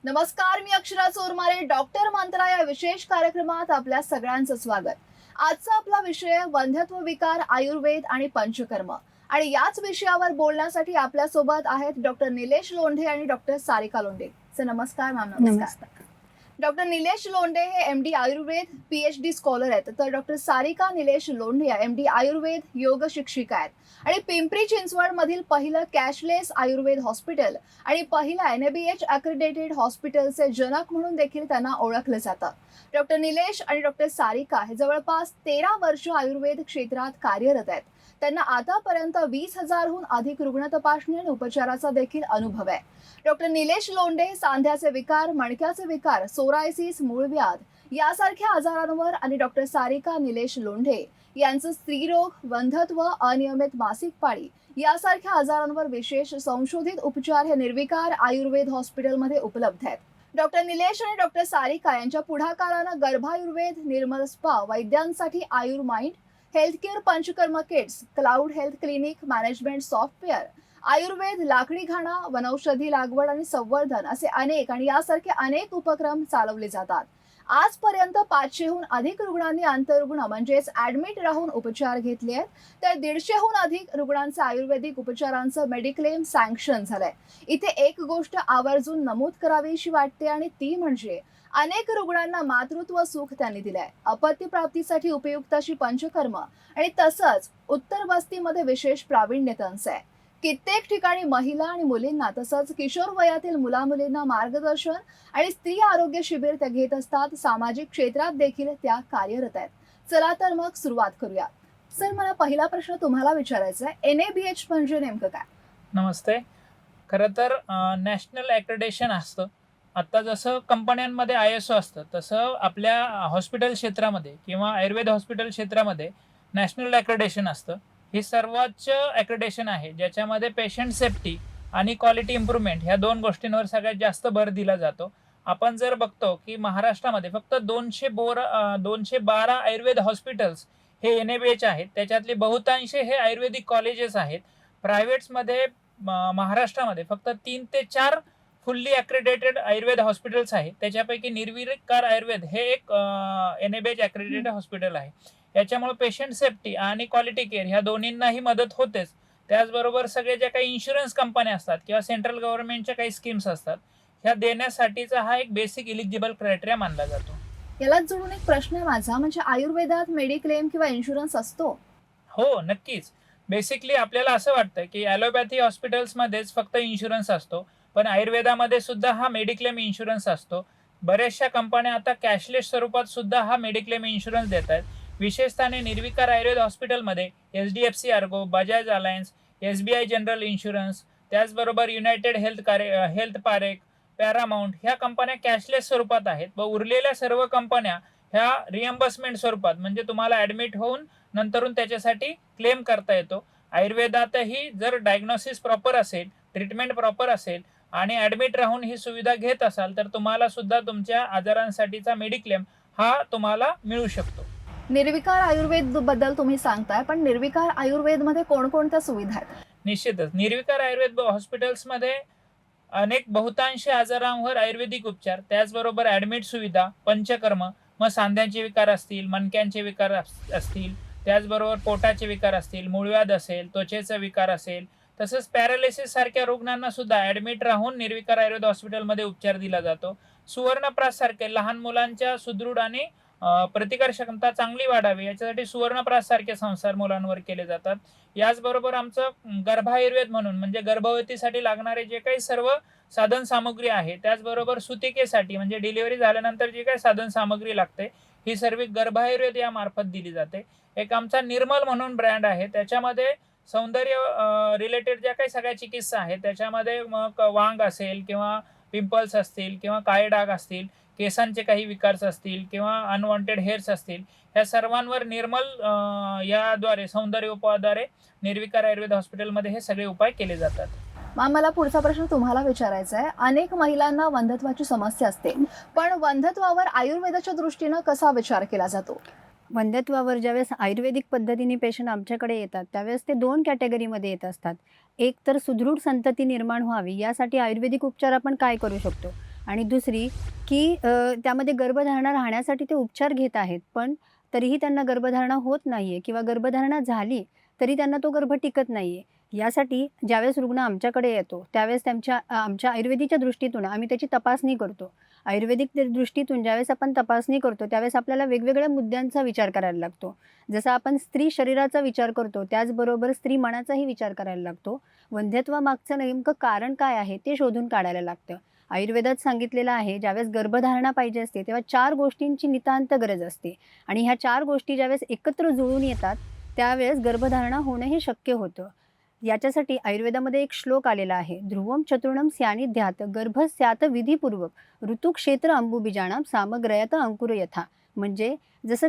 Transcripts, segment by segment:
नमस्कार, मी अक्षरा चोरमारे. डॉक्टर मंत्रा या विशेष कार्यक्रमात आपल्या सगळ्यांचं स्वागत. आजचा आपला विषय वंध्यत्व विकार, आयुर्वेद आणि पंचकर्म. आणि याच विषयावर बोलण्यासाठी आपल्या सोबत आहेत डॉक्टर निलेश लोंढे आणि डॉक्टर सारिका लोंढे. नमस्कार मॅम. नमस्कार. डॉक्टर निलेश लोंढे हे एमडी आयुर्वेद पीएचडी स्कॉलर आहेत, तर डॉक्टर सारिका निलेश लोंढे या एमडी आयुर्वेद योग शिक्षिका आहेत आणि पिंपरी चिंचवड मधील पहिलं कॅशलेस आयुर्वेद हॉस्पिटल आणि पहिला एनएबीएच अक्रेडिटेड हॉस्पिटलचे जनक म्हणून देखील त्यांना ओळखलं जातं. डॉक्टर निलेश आणि डॉक्टर सारिका हे जवळपास 13 वर्ष आयुर्वेद क्षेत्रात कार्यरत आहेत. त्यांना आतापर्यंत 20,000हून अधिक रुग्ण तपासणी आणि उपचाराचा देखील अनुभव आहे. डॉक्टर निलेश लोंढे सांध्याचे विकार, मणक्याचे विकार, सोरायसिस, मूळव्याध यासारख्या आजारांवर आणि डॉक्टर सारिका निलेश लोंढे यांचं स्त्रीरोग, वंध्यत्व, अनियमित मासिक पाळी यासारख्या आजारांवर विशेष संशोधित उपचार हे निर्विकार आयुर्वेद हॉस्पिटलमध्ये उपलब्ध आहेत. डॉक्टर निलेश आणि डॉक्टर सारिका यांच्या पुढाकारानं गर्भायुर्वेद, निर्मल स्पा, वैद्यांसाठी Ayurmind, healthcare panchakarma kits, cloud health clinic, management software, Ayurveda, लाकडी घाणा, वनौषधी लागवड आणि संवर्धन असे यासारखे अनेक उपक्रम चालवले जातात. आजपर्यंत 500हून अधिक रुग्णांनी आंतररुग्ण म्हणजेच ऍडमिट राहून उपचार घेतले आहेत, तर 150हून अधिक रुग्णांचं आयुर्वेदिक उपचारांचं मेडिक्लेम सँक्शन झालंय. इथे एक गोष्ट आवर्जून नमूद करावीशी वाटते आणि ती म्हणजे अनेक रुग्णांना मातृत्व सुख त्यांनी दिलंय. अपत्य प्राप्तीसाठी उपयुक्त अशी पंचकर्म आणि तसंच उत्तर वस्तीमध्ये विशेष प्रावीण्य त्यांचं आहे. कित्येक ठिकाणी महिला आणि मुलींना तसंच किशोर वयातील मुलामुलींना मार्गदर्शन आणि स्त्री आरोग्य शिबिर त्या घेत असतात. सामाजिक क्षेत्रात देखील त्या कार्यरत आहेत. चला तर मग सुरुवात करूया. सर, मला पहिला प्रश्न तुम्हाला विचारायचा आहे, एनएबीएच म्हणजे नेमकं काय? नमस्ते. खरं तर नॅशनल ॲक्रेडिटेशन असतं. आता जसं कंपन्यांमध्ये ISO असतं, तसं आपल्या हॉस्पिटल क्षेत्रामध्ये किंवा आयुर्वेद हॉस्पिटल क्षेत्रामध्ये नॅशनल ॲक्रेडिटेशन असतं. ही सर्वोच्च ॲक्रेडिटेशन आहे, ज्याच्यामध्ये पेशंट सेफ्टी आणि क्वालिटी इम्प्रूव्हमेंट ह्या दोन गोष्टींवर सगळ्यात जास्त भर दिला जातो. आपण जर बघतो की महाराष्ट्रामध्ये फक्त 212 आयुर्वेद हॉस्पिटल्स हे NABH आहेत. त्याच्यातले बहुतांश हे आयुर्वेदिक कॉलेजेस आहेत. प्रायव्हेट्समध्ये महाराष्ट्रामध्ये फक्त 3 ते 4 फुल्ली अक्रेडिटेड आयुर्वेद हॉस्पिटल्स आहेत. त्याच्यापैकी निर्विकार आयुर्वेद हे एक NABH अक्रेडिटेड हॉस्पिटल आहे. याच्यामुळे पेशंट सेफ्टी आणि क्वालिटी केअर ह्या दोन्हींनाही मदत होतेच. त्याचबरोबर सगळे ज्या काही इन्शुरन्स कंपन्या असतात किंवा सेंट्रल गव्हर्नमेंटच्या काही स्कीम्स असतात, ह्या देण्यासाठीचा हा एक बेसिक इलिजिबल क्रायटेरिया मानला जातो. यालाच जोडून एक प्रश्न आहे माझा, म्हणजे आयुर्वेदात मेडिक्लेम किंवा इन्शुरन्स असतो? हो, नक्कीच. बेसिकली आपल्याला असं वाटतं की ॲलोपॅथी हॉस्पिटल्समध्येच फक्त इन्शुरन्स असतो, पण आयुर्वेदामध्ये सुद्धा हा मेडिक्लेम इन्शुरन्स असतो. बऱ्याचशा कंपन्या आता कॅशलेस स्वरूपात सुद्धा हा मेडिक्लेम इन्शुरन्स देत आहेत. विशेषतः निर्विकार आयुर्वेद हॉस्पिटलमध्ये HDFC Ergo, Bajaj alliance, SBI general insurance, त्याचबरोबर युनायटेड हेल्थ पारेख, पॅरामाउंट ह्या कंपन्या कॅशलेस स्वरूपात आहेत व उरलेल्या सर्व कंपन्या ह्या रिएम्बर्समेंट स्वरूपात, म्हणजे तुम्हाला ॲडमिट होऊन नंतरून त्याच्यासाठी क्लेम करता येतो. आयुर्वेदातही जर डायग्नोसिस प्रॉपर असेल, ट्रीटमेंट प्रॉपर असेल आणि ॲडमिट राहून ही सुविधा घेत असाल, तर तुम्हाला सुद्धा तुमच्या आजारांसाठीचा मेडिक्लेम हा तुम्हाला मिळू शकतो. निर्विकार आयुर्वेद बद्दल तुम्ही सांगताय, पण निर्विकार आयुर्वेदमध्ये कोणकोणत्या सुविधा आहेत? निश्चितच निर्विकार आयुर्वेद हॉस्पिटल्समध्ये अनेक बहुतांश आजारांवर आयुर्वेदिक उपचार, त्याचबरोबर ॲडमिट सुविधा, पंचकर्म, मग सांध्यांचे विकार असतील, मणक्यांचे विकार असतील, त्याचबरोबर पोटाचे विकार असतील, मूळव्याध असेल, त्वचेचा विकार असेल, तसंच पॅरालिसिस सारख्या रुग्णांना सुद्धा ॲडमिट राहून निर्विकार आयुर्वेद हॉस्पिटलमध्ये उपचार दिला जातो. सुवर्णप्रास सारखे लहान मुलांच्या सुदृढ आणि प्रतिकार क्षमता चांगली वाढावी याच्यासाठी सुवर्णप्रास सारखे संस्कार मुलांवर केले जातात. याचबरोबर आमचं गर्भायुर्वेद म्हणून, म्हणजे गर्भवतीसाठी लागणारे जे काही सर्व साधन सामुग्री आहे, त्याचबरोबर सुतिकेसाठी म्हणजे डिलिव्हरी झाल्यानंतर जी काही साधन सामग्री लागते, ही सर्व गर्भायुर्वेद या मार्फत दिली जाते. एक आमचा निर्मल म्हणून ब्रँड आहे, त्याच्यामध्ये सौंदर्य रिलेटेड ज्या काही सगळ्या चिकित्सा आहेत, त्याच्यामध्ये मग वांग असेल किंवा पिंपल्स असतील किंवा काळे डाग असतील, केसांचे काही विकार असतील किंवा अनवॉन्टेड हेअर्स असतील, ह्या सर्वांवर निर्मल याद्वारे सौंदर्य उपायाद्वारे निर्विकार आयुर्वेद हॉस्पिटलमध्ये हे सगळे उपाय केले जातात. मॅम, मला पुढचा प्रश्न तुम्हाला विचारायचा आहे. अनेक महिलांना वंध्यत्वाची समस्या असते, पण वंध्यत्वावर आयुर्वेदाच्या दृष्टीनं कसा विचार केला जातो? वंध्यत्वावर ज्यावेळेस आयुर्वेदिक पद्धतीने पेशंट आमच्याकडे येतात, त्यावेळेस ते 2 कॅटेगरीमध्ये येत असतात. एक तर सुदृढ संतती निर्माण व्हावी यासाठी आयुर्वेदिक उपचार आपण काय करू शकतो, आणि दुसरी की त्यामध्ये गर्भधारणा राहण्यासाठी ते उपचार घेत आहेत, पण तरीही त्यांना गर्भधारणा होत नाही आहे किंवा गर्भधारणा झाली तरी त्यांना तो गर्भ टिकत नाही आहे. यासाठी ज्यावेळेस रुग्ण आमच्याकडे येतो त्यावेळेस आमच्या आयुर्वेदिकच्या दृष्टीतून आम्ही त्याची तपासणी करतो. आयुर्वेदिक दृष्टीतून ज्यावेळेस आपण तपासणी करतो त्यावेळेस आपल्याला वेगवेगळ्या मुद्द्यांचा विचार करायला लागतो. जसं आपण स्त्री शरीराचा विचार करतो त्याचबरोबर स्त्री मनाचाही विचार करायला लागतो. वंध्यत्वामागचं नेमकं कारण काय आहे ते शोधून काढायला लागतं. आयुर्वेदात सांगितलेलं आहे ज्यावेळेस गर्भधारणा पाहिजे असते तेव्हा 4 गोष्टींची नितांत गरज असते आणि ह्या 4 गोष्टी ज्यावेळेस एकत्र जुळून येतात त्यावेळेस गर्भधारणा होणं हे शक्य होतं. याच्यासाठी आयुर्वेदामध्ये एक श्लोक आलेला आहे, ध्रुवम चतुर्णम स्यानिध्यात गर्भस्यात विधिपूर्वक ऋतुक्षेत्र अंबुबीजाणाम सामग्रयात अंकुर यथा. म्हणजे जसं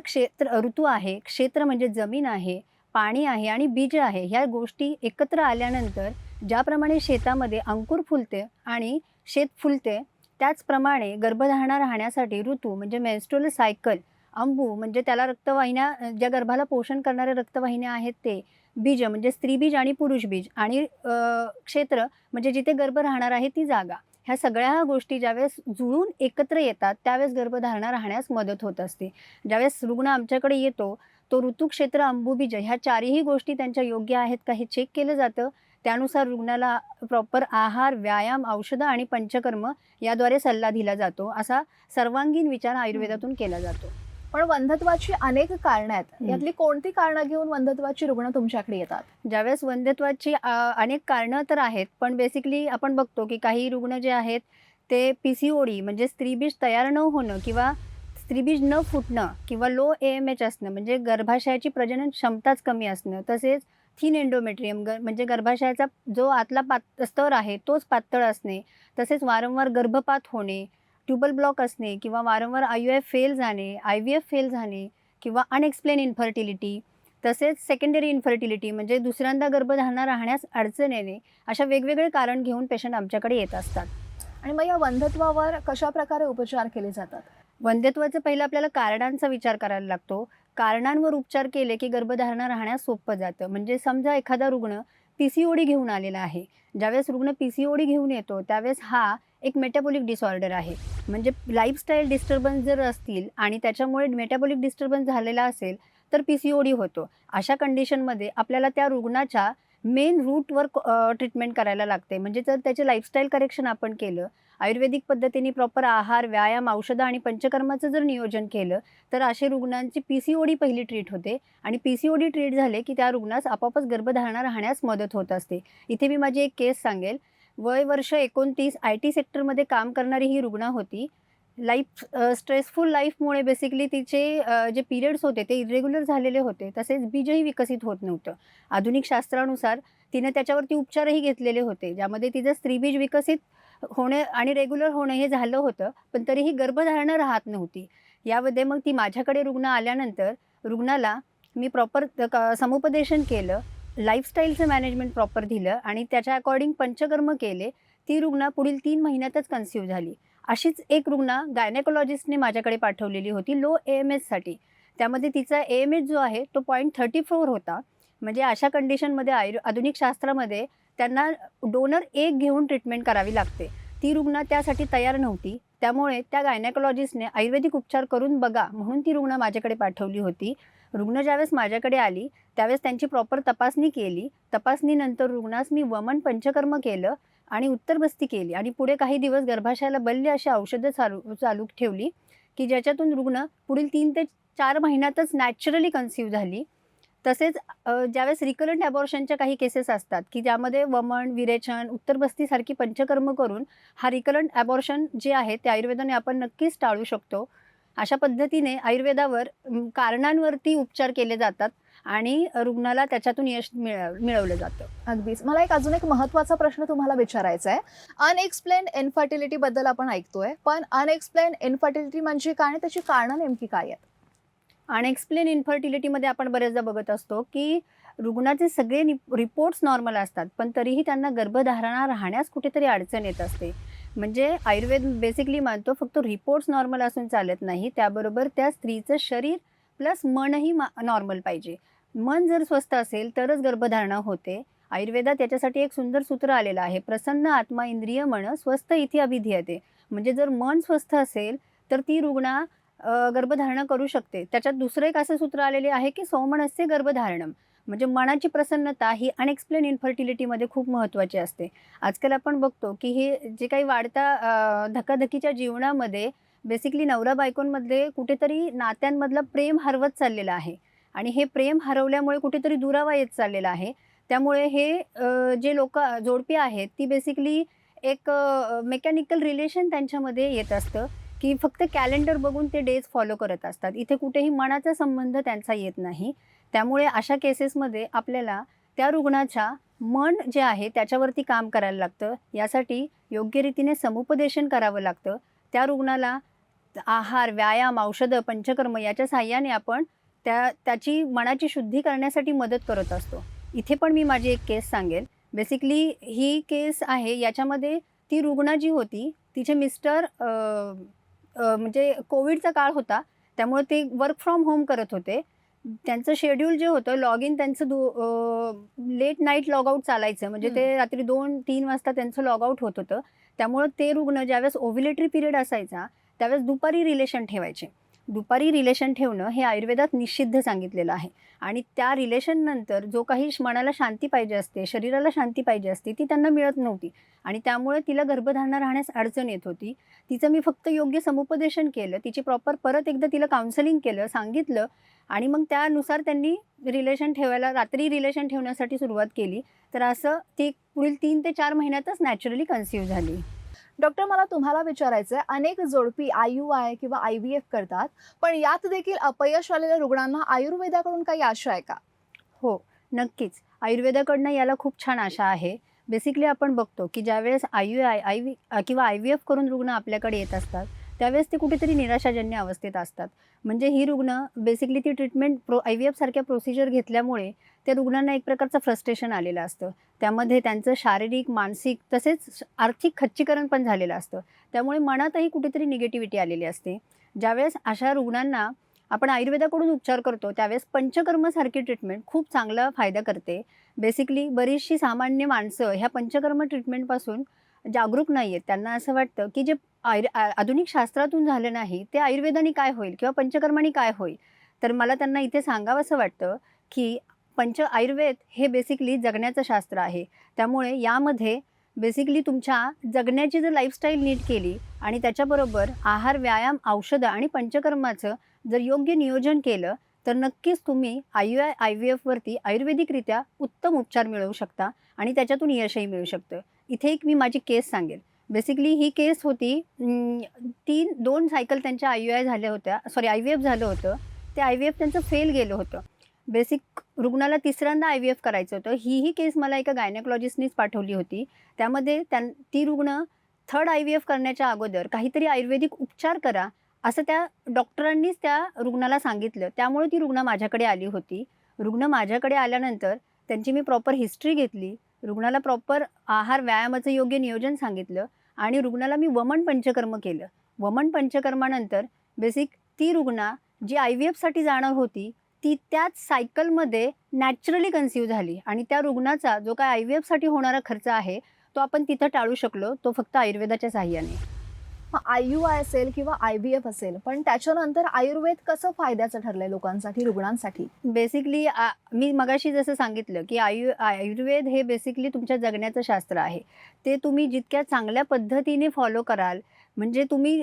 ऋतू आहे, क्षेत्र म्हणजे जमीन आहे, पाणी आहे आणि बीज आहे, ह्या गोष्टी एकत्र आल्यानंतर ज्याप्रमाणे शेतामध्ये अंकुर फुलते आणि शेत फुलते त्याचप्रमाणे गर्भधारणा राहण्यासाठी ऋतू म्हणजे मेन्स्ट्रुअल सायकल, अंबू म्हणजे त्याला रक्तवाहिन्या, ज्या गर्भाला पोषण करणाऱ्या रक्तवाहिन्या आहेत ते, बीज म्हणजे स्त्रीबीज आणि पुरुष बीज आणि क्षेत्र म्हणजे जिथे गर्भ राहणार आहे ती जागा. ह्या सगळ्या गोष्टी ज्यावेळेस जुळून एकत्र येतात त्यावेळेस गर्भधारणा राहण्यास मदत होत असते. ज्यावेळेस रुग्ण आमच्याकडे येतो तो ऋतुक्षेत्र, अंबुबीज ह्या 4ही गोष्टी त्यांच्या योग्य आहेत का हे चेक केलं जातं. त्यानुसार रुग्णाला प्रॉपर आहार, व्यायाम, औषधं आणि पंचकर्म याद्वारे सल्ला दिला जातो. असा सर्वांगीण विचार आयुर्वेदातून केला जातो. पण वंध्यत्वाची अनेक कारणं आहेत, यातली कोणती कारणं घेऊन वंध्यत्वाची रुग्ण तुमच्याकडे येतात? ज्यावेळेस वंध्यत्वाची अनेक कारणं तर आहेत, पण बेसिकली आपण बघतो की काही रुग्ण जे आहेत ते PCOD म्हणजे स्त्रीबीज तयार न होणं किंवा स्त्रीबीज न फुटणं किंवा लो AMH असणं म्हणजे गर्भाशयाची प्रजनन क्षमताच कमी असणं, तसेच थिन एंडोमेट्रियम म्हणजे गर्भाशयाचा जो आतला स्तर आहे तोच पातळ असणे, तसेच वारंवार गर्भपात होणे, ट्यूबल ब्लॉक असणे किंवा वारंवार IUF फेल जाणे, IVF फेल जाणे किंवा अनएक्सप्लेन इन्फर्टिलिटी, तसेच सेकंडरी इन्फर्टिलिटी म्हणजे दुसऱ्यांदा गर्भधारणा राहण्यास अडचण येणे, अशा वेगवेगळे कारण घेऊन पेशंट आमच्याकडे येत असतात. आणि मग या वंध्यत्वावर कशा प्रकारे उपचार केले जातात? वंध्यत्वाचं पहिलं आपल्याला कारणांचा विचार करायला लागतो. कारणांवर उपचार केले की गर्भधारणा राहण्यास सोपं जातं. म्हणजे समजा एखादा रुग्ण PCOD घेऊन आलेला आहे. ज्यावेळेस रुग्ण PCOD घेऊन येतो त्यावेळेस हा एक मेटाबॉलिक डिसऑर्डर आहे. म्हणजे लाईफस्टाईल डिस्टर्बन्स जर असतील आणि त्याच्यामुळे मेटाबॉलिक डिस्टर्बन्स झालेला असेल तर PCOD होतो. अशा कंडिशनमध्ये आपल्याला त्या रुग्णाच्या मेन रूटवर ट्रीटमेंट करायला लागते. म्हणजे जर त्याचे लाईफस्टाईल करेक्शन आपण केलं, आयुर्वेदिक पद्धतीने प्रॉपर आहार, व्यायाम, औषधं आणि पंचकर्माचं जर नियोजन केलं तर असे रुग्णांची PCOD पहिली ट्रीट होते आणि PCOD ट्रीट झाले की त्या रुग्णास आपोआपच गर्भधारणा राहण्यास मदत होत असते. इथे मी माझी एक केस सांगेल. वय वर्ष 29, IT सेक्टरमध्ये काम करणारी ही रुग्ण होती. स्ट्रेसफुल लाईफमुळे बेसिकली तिचे जे पिरियड्स होते ते इरेग्युलर झालेले होते, तसेच बीजही विकसित होत नव्हतं. आधुनिक शास्त्रानुसार तिने त्याच्यावरती उपचारही घेतलेले होते, ज्यामध्ये तिचं स्त्रीबीज विकसित होणे आणि रेग्युलर होणं हे झालं होतं, पण तरीही गर्भधारणा राहत नव्हती. यामध्ये मग ती माझ्याकडे रुग्ण आल्यानंतर रुग्णाला मी प्रॉपर समुपदेशन केलं, लाईफस्टाईलचं मॅनेजमेंट प्रॉपर दिलं आणि त्याच्या अकॉर्डिंग पंचकर्म केले. ती रुग्ण पुढील 3 महिन्यातच कन्सीव्ह झाली. अशीच एक रुग्ण गायनेकोलॉजिस्टने माझ्याकडे पाठवलेली होती लो AMHसाठी. त्यामध्ये तिचा AMH जो आहे तो 0.34 होता. म्हणजे अशा कंडिशनमध्ये आधुनिक शास्त्रामध्ये त्यांना डोनर 1 घेऊन ट्रीटमेंट करावी लागते. ती रुग्ण त्यासाठी तयार नव्हती. त्यामुळे त्या गायनेकोलॉजिस्टने आयुर्वेदिक उपचार करून बघा म्हणून ती रुग्ण माझ्याकडे पाठवली होती. रुग्ण ज्यावेळेस माझ्याकडे आली त्यावेळेस त्यांची प्रॉपर तपासणी केली. तपासणीनंतर रुग्णास मी वमन पंचकर्म केलं आणि उत्तरबस्ती केली आणि पुढे काही दिवस गर्भाशयाला बल्य अशी औषधं चालू ठेवली की ज्याच्यातून रुग्ण पुढील 3 ते 4 महिन्यातच नॅचरली कन्सीव्ह झाली. तसेच ज्यावेळेस रिकरंट ॲबॉर्शनच्या काही केसेस असतात की ज्यामध्ये वमन, विरेचन, उत्तरबस्तीसारखी पंचकर्म करून हा रिकरंट ॲबॉर्शन जे आहे ते आयुर्वेदाने आपण नक्कीच टाळू शकतो. अशा पद्धतीने आयुर्वेदावर कारणांवरती उपचार केले जातात आणि रुग्णाला त्याच्यातून यश मिळवलं जातं. अगदीच. मला अजून एक महत्त्वाचा प्रश्न तुम्हाला विचारायचा आहे. अनएक्सप्लेन इन्फर्टिलिटीबद्दल आपण ऐकतोय, पण अनएक्सप्लेन इन्फर्टिलिटी म्हणजे काय आणि त्याची कारणं नेमकी काय आहेत? अनएक्सप्लेन इन्फर्टिलिटीमध्ये आपण बरेचदा बघत असतो की रुग्णाचे सगळे रिपोर्ट्स नॉर्मल असतात, पण तरीही त्यांना गर्भधारणा राहण्यास कुठेतरी अडचण येत असते. म्हणजे आयुर्वेद बेसिकली मानतो फक्त रिपोर्ट्स नॉर्मल असून चालत नाही, त्याबरोबर त्या स्त्रीचं शरीर प्लस मनही नॉर्मल पाहिजे. मन जर स्वस्थ असेल तरच गर्भधारणा होते आयुर्वेदात त्याच्यासाठी एक सुंदर सूत्र आलेलं आहे, प्रसन्न आत्मा इंद्रिय मन स्वस्थ इथे अभिधीयते. म्हणजे जर मन स्वस्थ असेल तर ती रुग्णा गर्भधारणा करू शकते. त्याच्यात दुसरं एक असं सूत्र आलेले आहे की सौमनस्य गर्भधारणम. म्हणजे मनाची प्रसन्नता ही अनएक्सप्लेन इन्फर्टिलिटीमध्ये खूप महत्त्वाची असते. आजकाल आपण बघतो की हे जे काही वाढता धकाधकीच्या जीवनामध्ये बेसिकली नवरा बायकोंमध्ये कुठेतरी नात्यांमधलं प्रेम हरवत चाललेलं आहे आणि हे प्रेम हरवल्यामुळे कुठेतरी दुरावा येत चाललेला आहे. त्यामुळे हे जे जोडपी आहेत ती बेसिकली एक मेकॅनिकल रिलेशन त्यांच्यामध्ये येत असतं की फक्त कॅलेंडर बघून ते डेज फॉलो करत असतात. इथे कुठेही मनाचा संबंध त्यांचा येत नाही. त्यामुळे अशा केसेसमध्ये आपल्याला त्या रुग्णाच्या मन जे आहे त्याच्यावरती काम करायला लागतं. यासाठी योग्य रीतीने समुपदेशन करावं लागतं. त्या रुग्णाला आहार, व्यायाम, औषधं, पंचकर्म याच्या साहाय्याने आपण त्याची मनाची शुद्धी करण्यासाठी मदत करत असतो. इथे पण मी माझी एक केस सांगेल. बेसिकली ही केस आहे, याच्यामध्ये ती रुग्ण जी होती तिचे मिस्टर म्हणजे कोविडचा काळ होता, त्यामुळे ते वर्क फ्रॉम होम करत होते. त्यांचं शेड्यूल जे होतं लॉग इन त्यांचं लेट नाईट लॉग आउट चालायचं. म्हणजे ते रात्री 2-3 वाजता त्यांचं लॉग आउट होत होतं. त्यामुळं ते रुग्ण ज्यावेळेस ओव्ह्युलेटरी पिरियड असायचा त्यावेळेस दुपारी रिलेशन ठेवायचे. दुपारी रिलेशन ठेवणं हे आयुर्वेदात निषिद्ध सांगितलेलं आहे आणि त्या रिलेशननंतर जो काही मनाला शांती पाहिजे असते, शरीराला शांती पाहिजे असते, ती त्यांना मिळत नव्हती आणि त्यामुळे तिला गर्भधारणा राहण्यास अडचण येत होती. तिचं मी फक्त योग्य समुपदेशन केलं, तिची प्रॉपर परत एकदा तिला काउन्सिलिंग केलं, सांगितलं आणि मग त्यानुसार त्यांनी रात्री रिलेशन ठेवण्यासाठी सुरुवात केली. तर असं ती पुढील 3 ते 4 महिन्यातच नॅचरली कन्सीव्ह झाली. डॉक्टर, मला तुम्हाला विचारायचं आहे, अनेक जोडपी IUI किंवा IVF करतात, पण यात देखील अपयश आलेल्या रुग्णांना आयुर्वेदाकडून काही आशा आहे का? हो, नक्कीच. आयुर्वेदाकडनं याला खूप छान आशा आहे. बेसिकली आपण बघतो की ज्यावेळेस IUI किंवा IVF करून रुग्ण आपल्याकडे येत असतात, त्यावेळेस ते कुठेतरी निराशाजन्य अवस्थेत असतात. म्हणजे ही रुग्ण बेसिकली ती ट्रीटमेंट IVF सारख्या प्रोसिजर घेतल्यामुळे त्या रुग्णांना एक प्रकारचं फ्रस्ट्रेशन आलेलं असतं. त्यामध्ये त्यांचं शारीरिक, मानसिक तसेच आर्थिक खच्चीकरण पण झालेलं असतं. त्यामुळे मनातही कुठेतरी निगेटिव्हिटी आलेली असते. ज्यावेळेस अशा रुग्णांना आपण आयुर्वेदाकडून उपचार करतो त्यावेळेस पंचकर्मसारखी ट्रीटमेंट खूप चांगला फायदा करते. बेसिकली बरीचशी सामान्य माणसं ह्या पंचकर्म ट्रीटमेंटपासून जागरूक नाही आहेत. त्यांना असं वाटतं की जे आधुनिक शास्त्रातून झालं नाही ते आयुर्वेदाने काय होईल किंवा पंचकर्माने काय होईल. तर मला त्यांना इथे सांगावंसं वाटतं की आयुर्वेद हे बेसिकली जगण्याचं शास्त्र आहे. त्यामुळे यामध्ये बेसिकली तुमच्या जगण्याची जर लाईफस्टाईल नीट केली आणि त्याच्याबरोबर आहार, व्यायाम, औषधं आणि पंचकर्माचं जर योग्य नियोजन केलं तर नक्कीच तुम्ही IUI IVFवरती आयुर्वेदिकरित्या उत्तम उपचार मिळवू शकता आणि त्याच्यातून यशही मिळू शकतं. इथे एक मी माझी केस सांगेल. बेसिकली ही केस होती 2 सायकल त्यांच्या IVF झालं होतं. ते IVF त्यांचं फेल गेलं होतं. बेसिक रुग्णाला तिसऱ्यांदा IVF करायचं होतं. ही केस मला एका गायनेकॉलॉजिस्टनीच पाठवली होती. त्यामध्ये ती रुग्ण 3rd IVF करण्याच्या अगोदर काहीतरी आयुर्वेदिक उपचार करा असं त्या डॉक्टरांनीच त्या रुग्णाला सांगितलं. त्यामुळे ती रुग्ण माझ्याकडे आली होती. रुग्ण माझ्याकडे आल्यानंतर त्यांची मी प्रॉपर हिस्ट्री घेतली. रुग्णाला प्रॉपर आहार, व्यायामाचं योग्य नियोजन सांगितलं आणि रुग्णाला मी वमन पंचकर्म केलं. वमन पंचकर्मानंतर ती रुग्ण जी IVFसाठी जाणार होती ती त्याच सायकलमध्ये नॅचरली कन्सीव्ह झाली आणि त्या रुग्णाचा जो काय IVFसाठी होणारा खर्च आहे तो आपण तिथं टाळू शकलो, तो फक्त आयुर्वेदाच्या साहाय्याने. IUI असेल किंवा IVF असेल, पण त्याच्यानंतर आयुर्वेद कसं फायद्याचं ठरलंय लोकांसाठी, रुग्णांसाठी? बेसिकली मी मगाशी जसं सांगितलं की आयुर्वेद हे बेसिकली तुमच्या जगण्याचं शास्त्र आहे. ते तुम्ही जितक्या चांगल्या पद्धतीने फॉलो कराल म्हणजे तुम्ही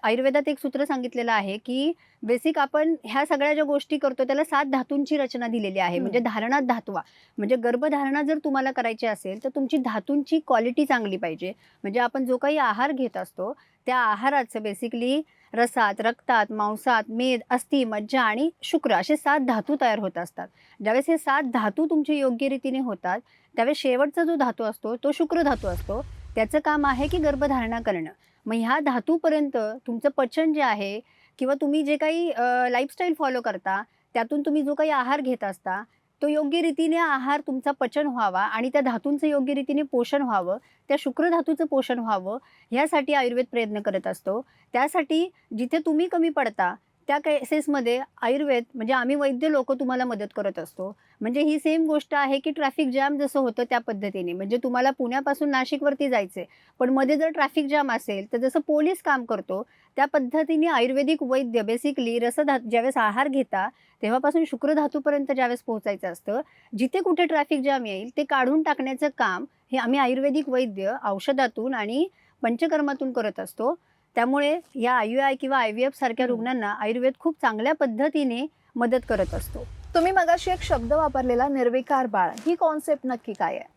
आयुर्वेदात एक सूत्र सांगितलेलं आहे की बेसिक आपण ह्या सगळ्या ज्या गोष्टी करतो त्याला 7 धातूंची रचना दिलेली आहे. म्हणजे धारणात धातवा. म्हणजे गर्भधारणा जर तुम्हाला करायची असेल तर तुमची धातूंची क्वालिटी चांगली पाहिजे. म्हणजे आपण जो काही आहार घेत असतो त्या आहाराचं बेसिकली रसात, रक्तात, मांसात, मेद, अस्थि, मज्जा आणि शुक्र असे 7 धातू तयार होत असतात. ज्यावेळेस हे 7 धातू तुमचे योग्य रीतीने होतात त्यावेळेस शेवटचा जो धातू असतो तो शुक्र धातू असतो. त्याचं काम आहे की गर्भधारणा करणं. मग ह्या धातूपर्यंत तुमचं पचन जे आहे किंवा तुम्ही जे काही लाईफस्टाईल फॉलो करता त्यातून तुम्ही जो काही आहार घेत असता तो योग्य रीतीने आहार तुमचा पचन व्हावा आणि त्या धातूंचं योग्य रीतीने पोषण व्हावं, त्या शुक्र धातूचं पोषण व्हावं ह्यासाठी आयुर्वेद प्रयत्न करत असतो. त्यासाठी जिथे तुम्ही कमी पडता त्या केसेसमध्ये आयुर्वेद म्हणजे आम्ही वैद्य लोक तुम्हाला मदत करत असतो. म्हणजे ही सेम गोष्ट आहे की ट्रॅफिक जॅम जसं होतं त्या पद्धतीने. म्हणजे तुम्हाला पुण्यापासून नाशिकवरती जायचंय, पण मध्ये जर ट्रॅफिक जॅम असेल तर जसं पोलीस काम करतो त्या पद्धतीने आयुर्वेदिक वैद्य बेसिकली ज्यावेळेस आहार घेता तेव्हापासून शुक्रधातूपर्यंत ज्यावेळेस पोहोचायचं असतं, जिथे कुठे ट्रॅफिक जॅम येईल ते काढून टाकण्याचं काम हे आम्ही आयुर्वेदिक वैद्य औषधातून आणि पंचकर्मातून करत असतो. त्यामुळे या IUI किंवा IVF सारख्या रुग्णांना आयुर्वेद खूप चांगल्या पद्धतीने मदत करत असतो. तुम्ही मगाशी एक शब्द वापरलेला निर्विकार बाळ, ही कॉन्सेप्ट नक्की काय आहे?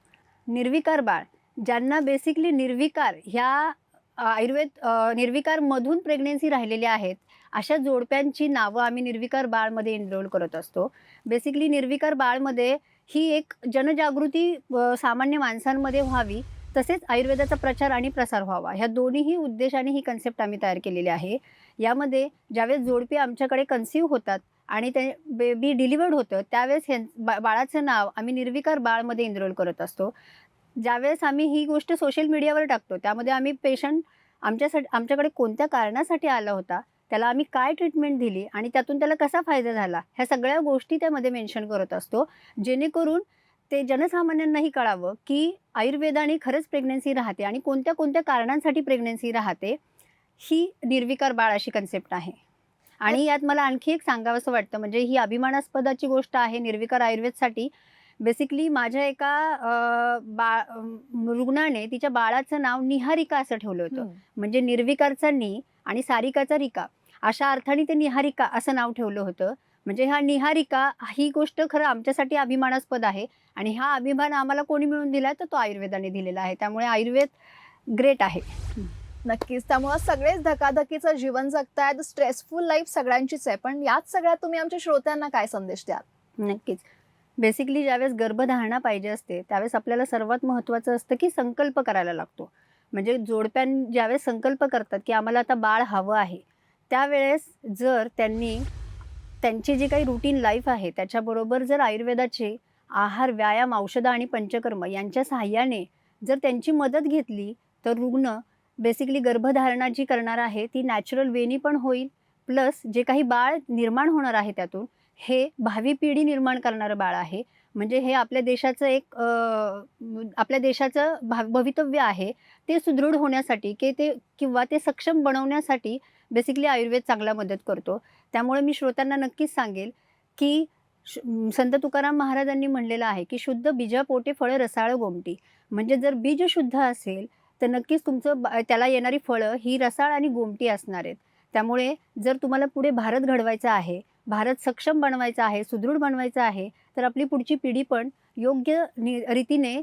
निर्विकार बाळ ज्यांना बेसिकली निर्विकार ह्या निर्विकारमधून प्रेग्नेन्सी राहिलेल्या आहेत, अशा जोडप्यांची नावं आम्ही निर्विकार बाळमध्ये एनरोल करत असतो. बेसिकली निर्विकार बाळमध्ये ही एक जनजागृती सामान्य माणसांमध्ये व्हावी, तसेच आयुर्वेदाचा प्रचार आणि प्रसार व्हावा, ह्या दोन्हीही उद्देशाने ही कन्सेप्ट आम्ही तयार केलेली आहे. यामध्ये ज्यावेळेस जोडपी आमच्याकडे कन्सीव्ह होतात आणि ते बेबी डिलिव्हर्ड होतं त्यावेळेस बाळाचं नाव आम्ही निर्विकार बाळमध्ये एनरोल करत असतो. ज्यावेळेस आम्ही ही गोष्ट सोशल मीडियावर टाकतो त्यामध्ये आम्ही पेशंट आमच्याकडे कोणत्या कारणासाठी आला होता, त्याला आम्ही काय ट्रीटमेंट दिली आणि त्यातून त्याला कसा फायदा झाला, ह्या सगळ्या गोष्टी त्यामध्ये मेन्शन करत असतो, जेणेकरून ते जनसामान्यांनाही कळावं की आयुर्वेदाने खरंच प्रेग्नन्सी राहते आणि कोणत्या कोणत्या कारणांसाठी प्रेग्नन्सी राहते. ही निर्विकार बाळ अशी कन्सेप्ट आहे. आणि यात मला आणखी एक सांगावंसं वाटतं, म्हणजे ही अभिमानास्पदाची गोष्ट आहे निर्विकार आयुर्वेदसाठी. बेसिकली माझ्या एका रुग्णाने तिच्या बाळाचं नाव निहारिका असं ठेवलं होतं. म्हणजे निर्विकारचा नि आणि सारिकाचा रिका अशा अर्थाने ते निहारिका असं नाव ठेवलं होतं. म्हणजे हा निहारिका ही गोष्ट खरं आमच्यासाठी अभिमानास्पद आहे आणि हा अभिमान आम्हाला कोणी मिळून दिला तर तो आयुर्वेदाने दिलेला आहे. त्यामुळे आयुर्वेद ग्रेट आहे. नक्कीच. त्यामुळे सगळेच धकाधकीचं जीवन जगतायत, स्ट्रेसफुल लाईफ सगळ्यांचीच आहे, पण याच सगळ्यात तुम्ही आमच्या श्रोत्यांना काय संदेश द्याल? नक्कीच. बेसिकली ज्यावेळेस गर्भधारणा पाहिजे असते त्यावेळेस आपल्याला सर्वात महत्त्वाचं असतं की संकल्प करायला लागतो. म्हणजे ज्यावेळेस संकल्प करतात की आम्हाला आता बाळ हवं आहे, त्यावेळेस जर त्यांची जी काही रुटीन लाईफ आहे त्याच्याबरोबर जर आयुर्वेदाचे आहार, व्यायाम, औषधं आणि पंचकर्म यांच्या सहाय्याने जर त्यांची मदत घेतली तर रुग्ण बेसिकली गर्भधारणा जी करणार आहे ती नॅचरल वेनी पण होईल, प्लस जे काही बाळ निर्माण होणार आहे त्यातून हे भावी पिढी निर्माण करणारं बाळ आहे. म्हणजे हे आपल्या देशाचं भवितव्य आहे, ते सुदृढ होण्यासाठी किंवा ते सक्षम बनवण्यासाठी बेसिकली आयुर्वेद चांगला मदत करतो. त्यामुळे मी श्रोत्यांना नक्कीच सांगेल की संत तुकाराम महाराजांनी म्हणलेलं आहे की शुद्ध बीजापोटे फळं रसाळ गोमटी. म्हणजे जर बीज शुद्ध असेल तर नक्कीच त्याला येणारी फळं ही रसाळ आणि गोमटी असणार आहेत. त्यामुळे जर तुम्हाला पुढे भारत घडवायचा आहे, भारत सक्षम बनवायचा आहे, सुदृढ बनवायचा आहे, तर आपली पुढची पिढी पण योग्य रीतीने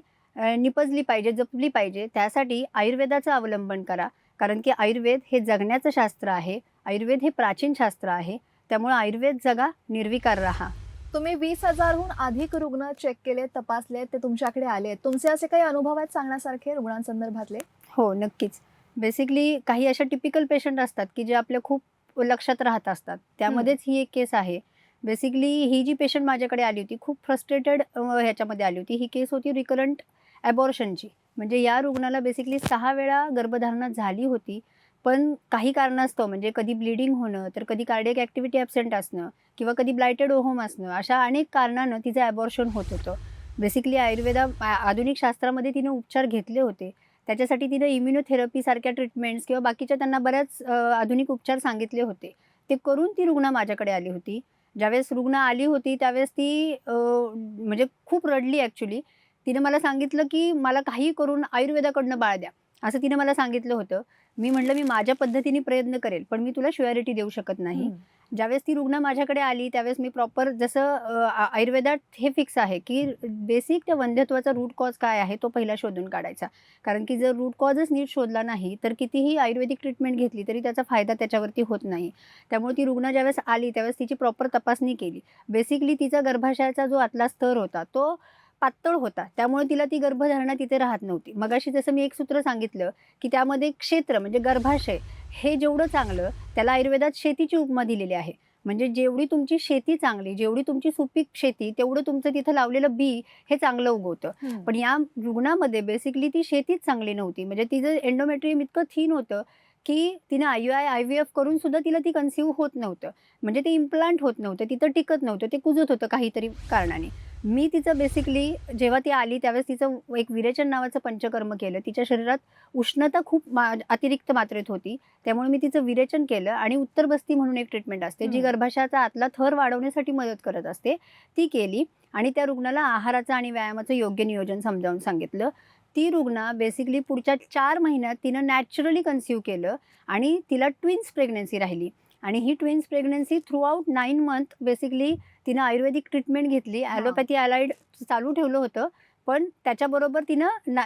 निपजली पाहिजे, जपली पाहिजे. त्यासाठी आयुर्वेदाचं अवलंबन करा, कारण की आयुर्वेद हे जगण्याचं शास्त्र आहे, आयुर्वेद हे प्राचीन शास्त्र आहे. त्यामुळे आयुर्वेद जगा, निर्विकार राहा. तुम्ही 20,000हून अधिक रुग्ण चेक केले, तपासले, ते तुमच्याकडे आले. तुमचे असे काही अनुभव आहेत सांगण्यासारखे रुग्णांसंदर्भातले? हो, नक्कीच. बेसिकली काही अशा टिपिकल पेशंट असतात की जे आपल्या खूप लक्षात राहत असतात. त्यामध्येच ही एक केस आहे. बेसिकली ही जी पेशंट माझ्याकडे आली होती खूप फ्रस्ट्रेटेड ह्याच्यामध्ये आली होती. ही केस होती रिकरंट ॲबॉर्शनची. म्हणजे या रुग्णाला बेसिकली 6 वेळा गर्भधारणा झाली होती, पण काही कारणास्तव म्हणजे कधी ब्लिडिंग होणं, तर कधी कार्डियक ॲक्टिव्हिटी ॲब्सेंट असणं किंवा कधी ब्लायटेड ओव्हम असणं, अशा अनेक कारणानं तिचं ॲबॉर्शन होत होतं. बेसिकली आधुनिक शास्त्रामध्ये तिने उपचार घेतले होते. त्याच्यासाठी तिनं इम्युनोथेरपीसारख्या ट्रीटमेंट्स किंवा बाकीच्या त्यांना बऱ्याच आधुनिक उपचार सांगितले होते. ते करून ती रुग्ण माझ्याकडे आली होती. ज्यावेळेस रुग्ण आली होती त्यावेळेस ती म्हणजे खूप रडली ॲक्च्युली. तिने मला सांगितलं की मला काहीही करून आयुर्वेदाकडनं बाळ द्या, असं तिने मला सांगितलं होतं. मी म्हटलं मी माझ्या पद्धतीने प्रयत्न करेल, पण मी तुला श्युअरिटी देऊ शकत नाही. ज्यावेळेस ती रुग्ण माझ्याकडे आली त्यावेळेस मी प्रॉपर जसं आयुर्वेदात हे फिक्स आहे की बेसिक त्या वंध्यत्वाचा रूट कॉज काय आहे तो पहिला शोधून काढायचा. कारण की जर रूट कॉजच नीट शोधला नाही तर कितीही आयुर्वेदिक ट्रीटमेंट घेतली तरी त्याचा फायदा त्याच्यावरती होत नाही. त्यामुळे ती रुग्ण ज्यावेळेस आली त्यावेळेस तिची प्रॉपर तपासणी केली. बेसिकली तिचा गर्भाशयाचा जो आतला स्तर होता तो पातळ होता, त्यामुळे तिला ती गर्भधारणा तिथे राहत नव्हती. मगाशी जसं मी एक सूत्र सांगितलं की त्यामध्ये क्षेत्र म्हणजे गर्भाशय हे जेवढं चांगलं त्याला आयुर्वेदात शेतीची उपमा दिलेली आहे. म्हणजे जेवढी तुमची शेती चांगली, जेवढी तुमची सुपीक शेती, तेवढं तुमचं तिथं लावलेलं बी हे चांगलं उगवतं. पण या रुग्णामध्ये बेसिकली ती शेतीच चांगली नव्हती. म्हणजे तिचं एंडोमेट्रियम इतकं थीन होतं की तिने IUI-IVF करून सुद्धा तिला ती कन्सीव्ह होत नव्हतं. म्हणजे ते इम्प्लांट होत नव्हतं, तिथं टिकत नव्हतं, ते कुजत होतं काहीतरी कारणाने. मी तिचं बेसिकली जेव्हा ती आली त्यावेळेस तिचं एक विरेचन नावाचं पंचकर्म केलं. तिच्या शरीरात उष्णता खूप अतिरिक्त मात्रेत होती. त्यामुळे मी तिचं विरेचन केलं आणि उत्तरबस्ती म्हणून एक ट्रीटमेंट असते, जी हं. गर्भाशयाचा आतला थर वाढवण्यासाठी मदत करत असते. ती केली आणि त्या रुग्णाला आहाराचं आणि व्यायामाचं योग्य नियोजन समजावून सांगितलं. ती रुग्ण बेसिकली पुढच्या 4 महिन्यात तिनं नॅचरली कन्सीव्ह केलं आणि तिला ट्विन्स प्रेग्नन्सी राहिली आणि ही twins pregnancy throughout 9 month basically तिनं आयुर्वेदिक ट्रीटमेंट घेतली. ॲलोपॅथी अलाइड चालू ठेवलं होतं, पण त्याच्याबरोबर तिनं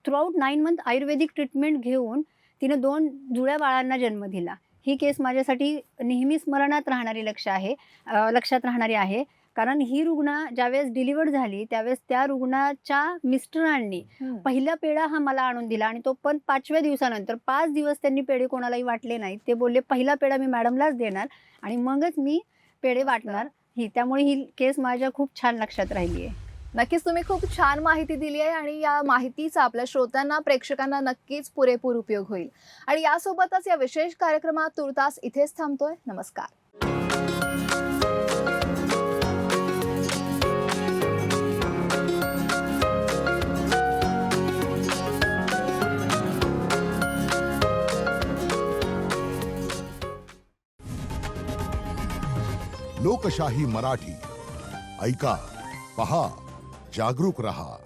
थ्रूआउट 9 मंथ आयुर्वेदिक ट्रीटमेंट घेऊन तिनं 2 जुळ्या बाळांना जन्म दिला. ही केस माझ्यासाठी नेहमी स्मरणात राहणारी लक्षात राहणारी आहे. कारण ही रुग्ण ज्यावेळेस डिलिव्हर्ड झाली त्यावेळेस त्या रुग्णाच्या मिस्टरांनी पहिला पेढा हा मला आणून दिला आणि तो पण 5व्या दिवसानंतर. 5 दिवस त्यांनी पेढे कोणालाही वाटले नाहीत. ते बोलले पहिला पेढा मी मॅडमलाच देणार आणि मगच मी पेढे वाटणार. त्यामुळे ही केस माझ्या खूप छान लक्षात राहिली आहे. नक्कीच तुम्ही खूप छान माहिती दिली आहे आणि या माहितीचा आपल्या श्रोत्यांना, प्रेक्षकांना नक्कीच पुरेपूर उपयोग होईल. आणि यासोबतच या विशेष कार्यक्रमात तुर्तास इथेच थांबतोय. नमस्कार. लोकशाही मराठी ऐका, पहा, जागरूक रहा.